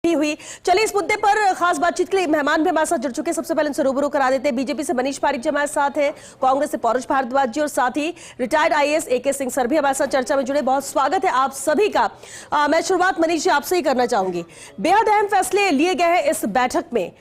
हुई। चलिए इस मुद्दे पर खास बातचीत के लिए मेहमान भी हमारे साथ जुड़ चुके हैं। सबसे पहले उनसे रूबरू करा देते हैं। बीजेपी से मनीष पारीक जी हमारे साथ है, कांग्रेस से पौरुष भारद्वाज जी और साथ ही रिटायर्ड आईएएस एके सिंह सर भी हमारे साथ चर्चा में जुड़े। बहुत स्वागत है आप सभी का। मैं शुरुआत मनीष जी आपसे ही करना चाहूंगी। बेहद अहम फैसले लिए गए हैं इस बैठक में,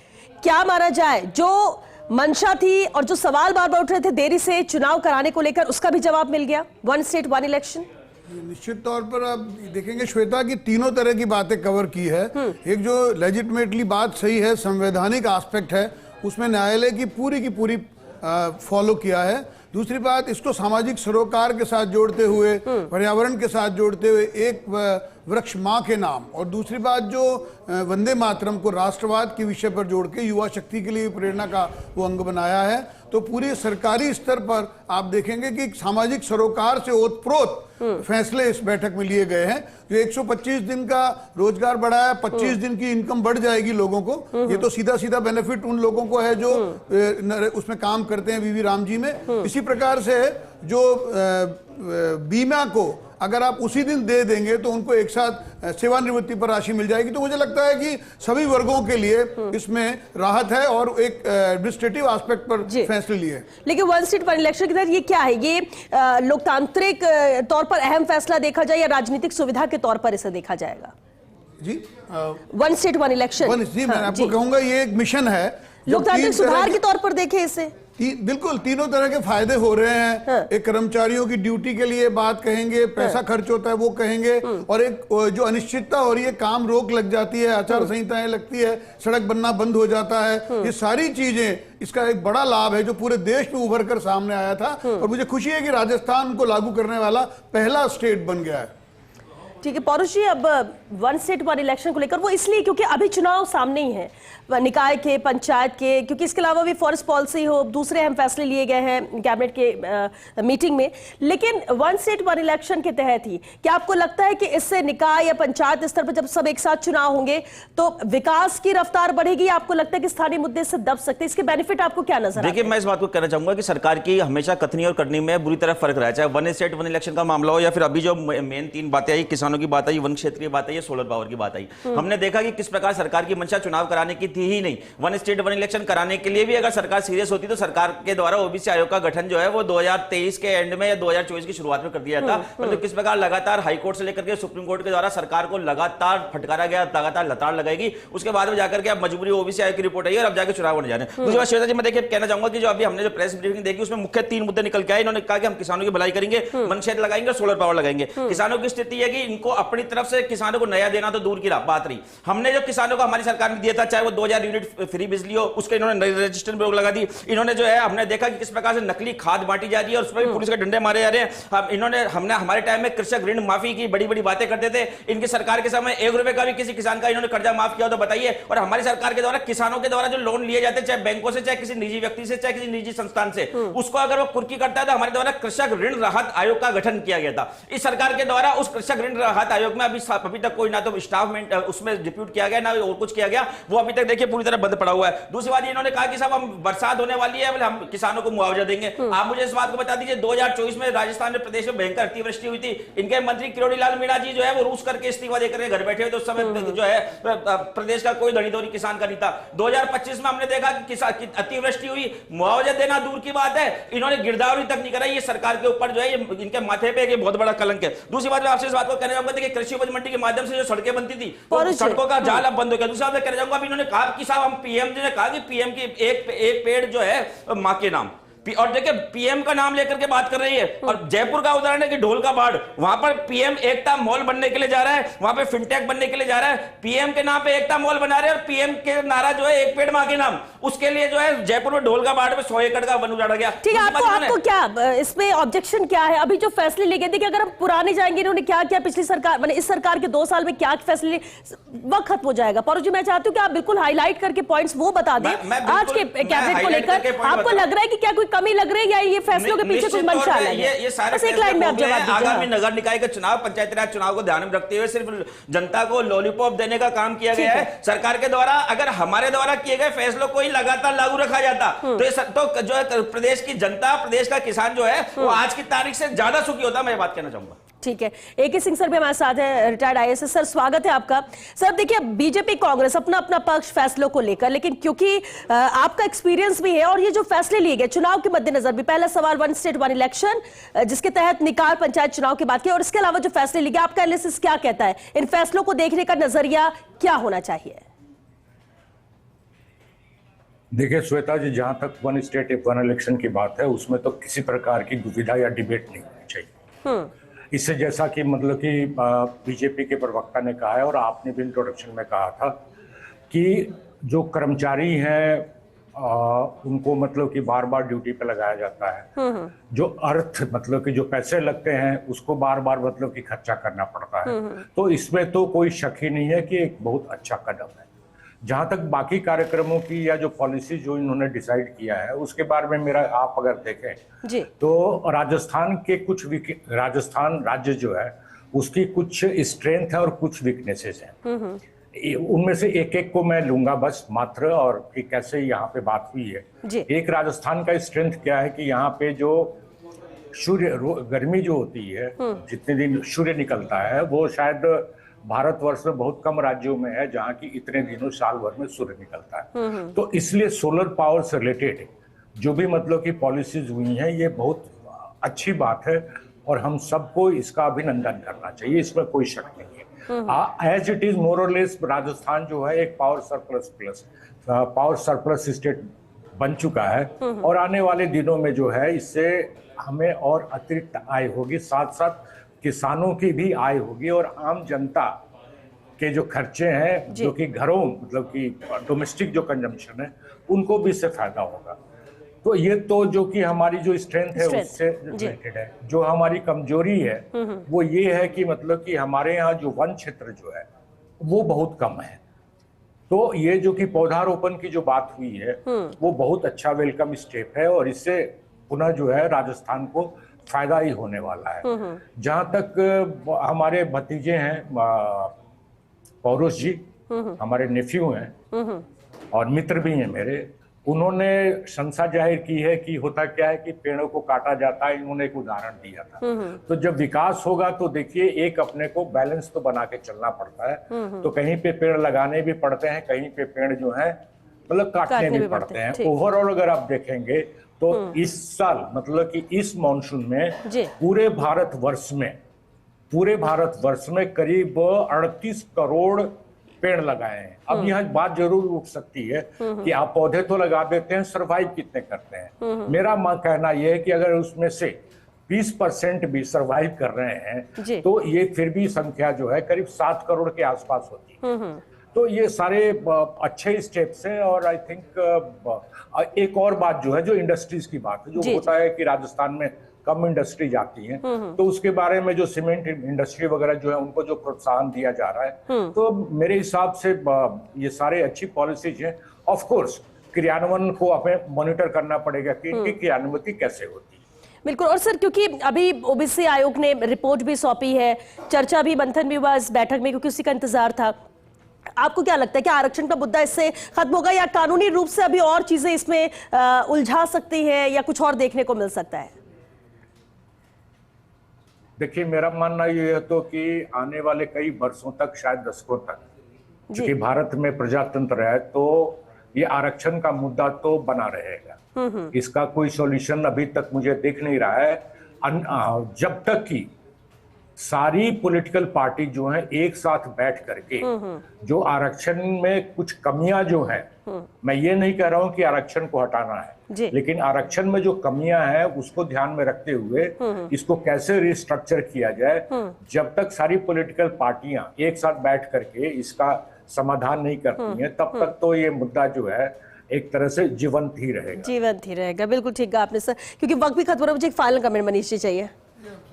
क्या माना जाए? जो मंशा थी और जो सवाल बार बार उठ रहे थे देरी से चुनाव कराने को लेकर, उसका भी जवाब मिल गया। वन स्टेट वन इलेक्शन निश्चित तौर पर आप देखेंगे श्वेता की तीनों तरह की बातें कवर की है। एक जो लेजिटिमेटली बात सही है, संवैधानिक एस्पेक्ट है, उसमें न्यायालय की पूरी फॉलो किया है। दूसरी बात, इसको सामाजिक सरोकार के साथ जोड़ते हुए, पर्यावरण के साथ जोड़ते हुए, एक वृक्ष माँ के नाम, और दूसरी बात जो वंदे मातरम को राष्ट्रवाद के विषय पर जोड़ के युवा शक्ति के लिए प्रेरणा का वो अंग बनाया है। तो पूरे सरकारी स्तर पर आप देखेंगे कि सामाजिक सरोकार से ओतप्रोत फैसले इस बैठक में लिए गए हैं। जो 125 दिन का रोजगार बढ़ाया, 25 दिन की इनकम बढ़ जाएगी लोगों को, ये तो सीधा सीधा बेनिफिट उन लोगों को है जो उसमें काम करते हैं वीवी राम जी में। इसी प्रकार से जो बीमा को अगर आप उसी दिन दे देंगे तो उनको एक साथ सेवानिवृत्ति पर राशि मिल जाएगी। तो मुझे लगता है कि सभी वर्गों के लिए इसमें राहत है और एक एडमिनिस्ट्रेटिव एस्पेक्ट पर फैसले लिए। लेकिन वन स्टेट वन इलेक्शन के तहत ये क्या है? ये लोकतांत्रिक तौर पर अहम फैसला देखा जाए या राजनीतिक सुविधा के तौर पर इसे देखा जाएगा? जी, वन स्टेट वन इलेक्शन, जी मैं आपको कहूंगा ये एक मिशन है, लोकतांत्रिक सुधार के तौर पर देखें इसे। बिल्कुल तीनों तरह के फायदे हो रहे हैं। एक कर्मचारियों की ड्यूटी के लिए बात कहेंगे, पैसा खर्च होता है वो कहेंगे, और एक जो अनिश्चितता हो रही है, काम रोक लग जाती है, आचार संहिताएं लगती है, सड़क बनना बंद हो जाता है, ये सारी चीजें इसका एक बड़ा लाभ है जो पूरे देश में उभर कर सामने आया था। और मुझे खुशी है कि राजस्थान को लागू करने वाला पहला स्टेट बन गया है। ठीक है पौरुष जी, अब वन स्टेट वन इलेक्शन को लेकर वो इसलिए क्योंकि अभी चुनाव सामने ही है, निकाय के, पंचायत के, क्योंकि इसके अलावा भी फॉरेस्ट पॉलिसी हो, दूसरे अहम फैसले लिए गए हैं कैबिनेट के मीटिंग में। लेकिन वन स्टेट वन इलेक्शन के तहत ही क्या आपको लगता है कि इससे निकाय या पंचायत स्तर पर जब सब एक साथ चुनाव होंगे तो विकास की रफ्तार बढ़ेगी? आपको लगता है कि स्थानीय मुद्दे से दब सकते हैं? इसके बेनिफिट आपको क्या नजर? देखिए, मैं इस बात को कहना चाहूंगा कि सरकार की हमेशा कथनी और करनी में बुरी तरह फर्क रहा है, चाहे वन स्टेट वन इलेक्शन का मामला हो या फिर अभी जो मेन तीन बातें आई, किसानों की बात आई, वन क्षेत्र की बात आई, सोलर पावर की बात आई। हमने देखा कि किस प्रकार सरकार की मंशा चुनाव कराने की थी ही नहीं, वन स्टेट वन इलेक्शन कराने के लिए भी अगर सरकार सीरियस होती तो सरकार के द्वारा ओबीसी आयोग का गठन जो है वो 2023 के एंड में या 2024 की शुरुआत में कर दिया था। मतलब किस प्रकार लगातार हाईकोर्ट से लेकर के सुप्रीम कोर्ट के द्वारा सरकार को लगातार फटकारा गया, लगातार लताड़ लगाएगी, उसके बाद में जाकर के अब मजबूरी ओबीसी आयोग की रिपोर्ट आई और अब जाकर चुनाव होने जा रहे हैं। दूसरी बात श्वेता जी, मैं देखिए कहना चाहूंगा कि जो अभी हमने जो प्रेस ब्रीफिंग देखी उसमें मुख्य 3 मुद्दे निकल के आए। इन्होंने कहा कि हम किसानों की भलाई करेंगे, वन क्षेत्र लगाएंगे, सोलर पावर लगाएंगे। किसानों की स्थिति है कि इनको अपनी तरफ से किसानों को नया देना तो दूर की बात रही, हमने जो किसानों को हमारी सरकार ने दिया था, चाहे वो 2000 यूनिट फ्री बिजली हो, उसके इन्होंने रजिस्टर में रोक लगा दी। इन्होंने जो है हमने देखा कि किस प्रकार से नकली खाद बांटी जा रही है और उस पर भी पुलिस के डंडे मारे जा रहे हैं। हमने हमारे टाइम में कृषक ऋण माफी की बड़ी बड़ी बातें करते थे, इनकी सरकार के समय 1 रुपए का भी किसी किसान का इन्होंने कर्जा माफ किया तो बताइए। और हमारी सरकार के द्वारा किसानों के द्वारा जो लोन लिए जाते हैं, चाहे बैंकों से, चाहे किसी निजी व्यक्ति से, चाहे किसी निजी संस्थान से, उसको अगर वो कुर्की करता है तो हमारे द्वारा कृषक ऋण राहत आयोग का गठन किया गया था। इस सरकार के द्वारा उस कृषक ऋण राहत आयोग में अभी तक कोई ना तो स्टाफ में उसमें डिप्यूट किया गया, ना और कुछ किया गया, वो अभी तक देखिए पूरी तरह बंद पड़ा हुआ है। दूसरी बात, इन्होंने कहा कि साहब हम बरसात होने वाली है, हम किसानों को मुआवजा देंगे। आप मुझे इस बात को बता दीजिए, 2024 में राजस्थान में प्रदेश में भयंकर अतिवृष्टि हुई थी, इनके मंत्री किरोड़ी लाल मीणा जी जो है वो रूस करके इस्तीफा देकर के घर बैठे हुए थे। उस समय जो है प्रदेश का कोई धनी धोनी किसान का नहीं था। 2025 में हमने देखा कि अतिवृष्टि हुई, मुआवजा देना दूर की बात है, इन्होंने गिरदावरी तक नहीं कराई। ये सरकार के ऊपर जो है इनके माथे पे बहुत बड़ा कलंक है। दूसरी बात, मैं आपसे इस बात को कहना चाहूंगा कि कृषि उपज मंडी के माध्यम से जो सड़कें बनती थी, सड़कों का जाल अब बंद हो गया। दूसरा मैं कहना चाहूंगा, अभी इन्होंने कहा कि साहब हम पीएम जी ने कहा कि पीएम की एक पेड़ जो है मां के नाम, और देखिए पीएम का नाम लेकर के बात कर रही है। और जयपुर का उदाहरण है कि ढोल का बाढ़, वहां पर पीएम एकता मॉल बनने के लिए जा रहा है, वहां पे फिनटेक बनने के लिए जा रहा है, पीएम के नाम पे एकता मॉल बना रहे हैं और पीएम के नारा जो है एक पेड़ मां के नाम, उसके लिए जो है जयपुर में ढोल का बाढ़ में 100 एकड़ का वन उजाड़ा गया। ठीक है, आपको क्या इसमें ऑब्जेक्शन क्या है? अभी जो फैसले लिए गए थे कि अगर हम पुराने जाएंगे, इन्होंने क्या किया पिछली सरकार, मैंने इस सरकार के 2 साल में क्या फैसले, वक्त खत्म हो जाएगा। पौरुष जी, मैं चाहती हूँ कि आप बिल्कुल हाईलाइट करके पॉइंट्स वो बता दें आज के कैबिनेट को लेकर। आपको लग रहा है कि क्या कोई कमी लग रही है या फैसलों के पीछे कुछ मंशा है? ये सारे बस एक लाइन में आप जवाब दीजिए। आगामी नगर निकाय के चुनाव, पंचायती राज चुनाव को ध्यान में रखते हुए सिर्फ जनता को लॉलीपॉप देने का काम किया गया है सरकार के द्वारा। अगर हमारे द्वारा किए गए फैसलों को ही लगातार लागू रखा जाता तो जो प्रदेश की जनता, प्रदेश का किसान जो है वो आज की तारीख से ज्यादा सुखी होता। मैं ये बात कहना चाहूंगा। ठीक है, AK सिंह सर भी हमारे साथ हैं, रिटायर्ड IAS। सर स्वागत है आपका। सर देखिए, बीजेपी कांग्रेस अपना अपना पक्ष फैसलों को लेकर, लेकिन क्योंकि आपका एक्सपीरियंस भी है और ये जो फैसले लिए गए चुनाव के मद्देनजर भी, पहला सवाल वन स्टेट वन इलेक्शन जिसके तहत निकाल पंचायत चुनाव की बात की, और इसके अलावा जो फैसले लिए गए, आपका एनालिसिस क्या कहता है? इन फैसलों को देखने का नजरिया क्या होना चाहिए? देखिए श्वेता जी, जहां तक वन स्टेट वन इलेक्शन की बात है, उसमें तो किसी प्रकार की दुविधा या डिबेट नहीं होनी चाहिए। इससे जैसा कि मतलब कि बीजेपी के प्रवक्ता ने कहा है और आपने भी इंट्रोडक्शन में कहा था कि जो कर्मचारी हैं उनको मतलब कि बार बार ड्यूटी पे लगाया जाता है, जो अर्थ मतलब कि जो पैसे लगते हैं उसको बार बार मतलब कि खर्चा करना पड़ता है, तो इसमें तो कोई शक ही नहीं है कि एक बहुत अच्छा कदम है। जहां तक बाकी कार्यक्रमों की या जो पॉलिसी जो इन्होंने डिसाइड किया है उसके बारे में मेरा आप अगर देखें जी। तो राजस्थान के कुछ राजस्थान राज्य जो है उसकी कुछ स्ट्रेंथ है और कुछ वीकनेसेस हैं। उनमें से एक एक को मैं लूंगा बस मात्र, और कि कैसे यहाँ पे बात हुई है जी। एक राजस्थान का स्ट्रेंथ क्या है कि यहाँ पे जो सूर्य गर्मी जो होती है, जितने दिन सूर्य निकलता है, वो शायद भारतवर्ष में बहुत कम राज्यों में है जहां की इतने दिनों साल भर में सूर्य निकलता है। तो इसलिए सोलर पावर से रिलेटेड जो भी मतलब की पॉलिसीज हुई हैं ये बहुत अच्छी बात है और हम सबको इसका अभिनंदन करना चाहिए, इसमें कोई शक नहीं है। एज इट इज मोर और लेस राजस्थान जो है एक पावर सरप्लस स्टेट बन चुका है और आने वाले दिनों में जो है इससे हमें और अतिरिक्त आय होगी, साथ साथ किसानों की भी आय होगी और आम जनता के जो खर्चे हैं जो कि घरों मतलब कि डोमेस्टिक जो कंजम्पशन है उनको भी इससे फायदा होगा। तो ये तो जो कि हमारी जो स्ट्रेंथ है उससे रिलेटेड है। जो हमारी कमजोरी है वो ये है कि मतलब कि हमारे यहाँ जो वन क्षेत्र जो है वो बहुत कम है। तो ये जो कि पौधारोपण की जो बात हुई है वो बहुत अच्छा वेलकम स्टेप है और इससे पुनः जो है राजस्थान को फायदा ही होने वाला है। जहां तक हमारे भतीजे हैं पौरुष जी, हमारे नेफ्यू हैं और मित्र भी हैं मेरे, उन्होंने शंसा जाहिर की है कि होता क्या है कि पेड़ों को काटा जाता है। इन्होंने एक उदाहरण दिया था। तो जब विकास होगा तो देखिए एक अपने को बैलेंस तो बना के चलना पड़ता है। तो कहीं पे पेड़ लगाने भी पड़ते हैं, कहीं पे पेड़ जो है मतलब काटने भी पड़ते हैं। ओवरऑल अगर आप देखेंगे तो इस साल मतलब कि इस मॉनसून में पूरे भारतवर्ष में करीब 38 करोड़ पेड़ लगाए हैं। अब यहाँ बात जरूर उठ सकती है कि आप पौधे तो लगा देते हैं, सरवाइव कितने करते हैं। मेरा कहना यह है कि अगर उसमें से 20% भी सरवाइव कर रहे हैं तो ये फिर भी संख्या जो है करीब 7 करोड़ के आसपास होती है। तो ये सारे अच्छे स्टेप्स हैं और आई थिंक एक और बात जो है जो इंडस्ट्रीज की बात है, जो होता है कि राजस्थान में कम इंडस्ट्रीज आती हैं तो उसके बारे में जो सीमेंट इंडस्ट्री वगैरह जो है उनको जो प्रोत्साहन दिया जा रहा है, तो मेरे हिसाब से ये सारे अच्छी पॉलिसीज हैं। ऑफ कोर्स क्रियान्वयन को हमें मॉनिटर करना पड़ेगा कि इनकी क्रियान्विति कैसे होती है। बिल्कुल। और सर क्योंकि अभी ओबीसी आयोग ने रिपोर्ट भी सौंपी है, चर्चा भी मंथन भी हुआ इस बैठक में क्योंकि उसी का इंतजार था, आपको क्या लगता है कि आरक्षण का मुद्दा इससे खत्म होगा या कानूनी रूप से अभी और चीजें इसमें उलझा सकती हैं या कुछ और देखने को मिल सकता है? देखिए मेरा मानना ये है तो कि आने वाले कई वर्षों तक, शायद दशकों तक, क्योंकि भारत में प्रजातंत्र है तो ये आरक्षण का मुद्दा तो बना रहेगा। इसका कोई सॉल्यूशन अभी तक मुझे दिख नहीं रहा है जब तक कि सारी पॉलिटिकल पार्टी जो है एक साथ बैठ करके जो आरक्षण में कुछ कमियां जो है, मैं ये नहीं कह रहा हूं कि आरक्षण को हटाना है, लेकिन आरक्षण में जो कमियां हैं उसको ध्यान में रखते हुए इसको कैसे रिस्ट्रक्चर किया जाए, जब तक सारी पॉलिटिकल पार्टियां एक साथ बैठ करके इसका समाधान नहीं करती हैं तब तक तो ये मुद्दा जो है एक तरह से जीवंत ही रहेगा। बिल्कुल ठीक कहा आपने सर, क्योंकि वक्त भी खत्म हो रहा है। मुझे एक फाइनल कमेंट मनीष जी चाहिए।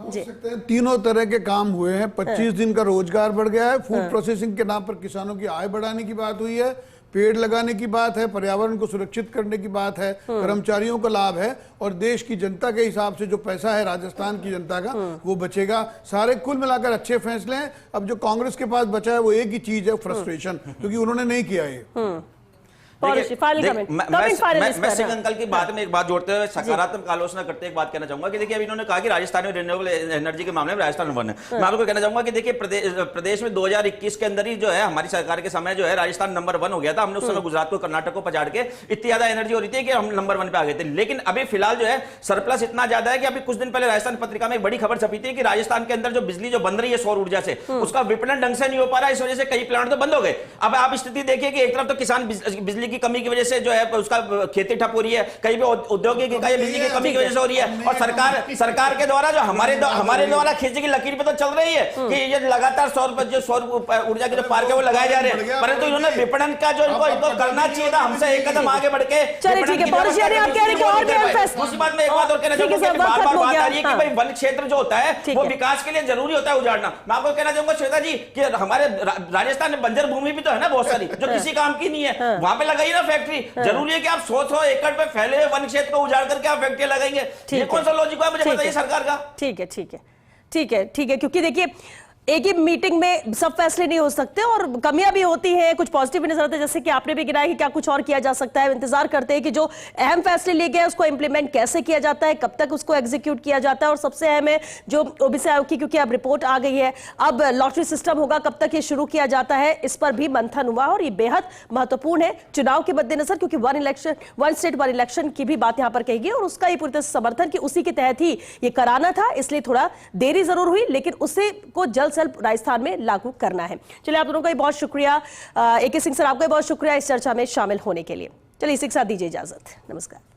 सकते हैं तीनों तरह के काम हुए हैं। 25 दिन का रोजगार बढ़ गया है, फूड प्रोसेसिंग के नाम पर किसानों की आय बढ़ाने की बात हुई है, पेड़ लगाने की बात है, पर्यावरण को सुरक्षित करने की बात है, कर्मचारियों को लाभ है और देश की जनता के हिसाब से जो पैसा है राजस्थान की जनता का वो बचेगा। सारे कुल मिलाकर अच्छे फैसले हैं। अब जो कांग्रेस के पास बचा है वो एक ही चीज है, फ्रस्ट्रेशन, क्योंकि उन्होंने नहीं किया ये। देखिए, फाइनल देख- कमेंट, मैं- कमेंट फाइनल मैं- इस मैं पर, सिंह हाँ। अंकल की बात में एक बात जोड़ते हुए सकारात्मक आलोचना करते एक बात कहना चाहूंगा कि देखिए अभी इन्होंने कहा कि राजस्थान में रिन्यूएबल एनर्जी के मामले में राजस्थान नंबर वन है। मैं आपको कहना चाहूंगा कि देखिए प्रदेश में 2021 के अंदर ही जो है हमारी सरकार के समय जो है राजस्थान नंबर वन हो गया था। हमने उस समय गुजरात को, कर्नाटक को पछाड़ के इतनी ज्यादा एनर्जी हो रही थी कि हम नंबर वन पे आ गए थे। लेकिन अभी फिलहाल जो है सरप्लस इतना ज्यादा है कि अभी कुछ दिन पहले राजस्थान पत्रिका में एक बड़ी खबर छपी थी कि राजस्थान के अंदर जो बिजली जो बन रही है सौर ऊर्जा से, उसका विपणन ढंग से नहीं हो पा रहा है। इस वजह से कई प्लांट तो बंद हो गए। अब आप स्थिति देखिए कि एक तरफ तो किसान बिजली की कमी की वजह से जो है उसका खेती ठप हो रही है, कहीं पे औद्योगिक इकाई बिजली की कमी की वजह से हो रही है, और सरकार के द्वारा जो हमारे द्वारा खींचे की लकीर पे तो चल रही है कि ये लगातार सौर ऊर्जा के जो पार्क है वो लगाए जा रहे हैं, परंतु इन्होंने विपणन का जो इनको करना चाहिए था हमसे एक कदम आगे बढ़ के। चलिए ठीक है, पॉलिश यानी आप कह रहे हैं कि और भी एमफेस। दूसरी बात में एक बात और कहना चाहूंगा कि बार-बार बात आ रही है कि भाई वन क्षेत्र जो होता है वो विकास के लिए जरूरी होता है उजाड़ना। मैं आपको कहना चाहूंगा श्वेता जी कि हमारे राजस्थान में बंजर भूमि भी तो है ना बहुत सारी जो किसी काम की नहीं है, वहां पे लगाइए ना फैक्ट्री। जरूरी है कि आप 100 एकड़ पे फैले हुए वन क्षेत्र को उजाड़ करके आप फैक्ट्री लगाएंगे? ये कौन सा लॉजिक है मुझे बताइए सरकार का। ठीक है ठीक है ठीक है ठीक है, क्योंकि देखिए एक ही मीटिंग में सब फैसले नहीं हो सकते और कमियां भी होती हैं, कुछ पॉजिटिव भी नजर आते हैं, जैसे कि आपने भी गिनाया कि क्या कुछ और किया जा सकता है। इंतजार करते हैं कि जो अहम फैसले लिए गए उसको इंप्लीमेंट कैसे किया जाता है, कब तक उसको एग्जीक्यूट किया जाता है, और सबसे अहम है जो ओबीसी आयोग की, क्योंकि अब रिपोर्ट आ गई है, अब लॉटरी सिस्टम होगा, कब तक ये शुरू किया जाता है, इस पर भी मंथन हुआ और ये बेहद महत्वपूर्ण है चुनाव के मद्देनजर, क्योंकि वन स्टेट वन इलेक्शन की भी बात यहां पर कही गई और उसका ही पूरी तरह से समर्थन कि उसी के तहत ही ये कराना था, इसलिए थोड़ा देरी जरूर हुई, लेकिन उसे को जल्द से जल्द राजस्थान में लागू करना है। चलिए आप दोनों का बहुत शुक्रिया, AK सिंह सर आपका बहुत शुक्रिया इस चर्चा में शामिल होने के लिए। चलिए इसी के साथ दीजिए इजाजत, नमस्कार।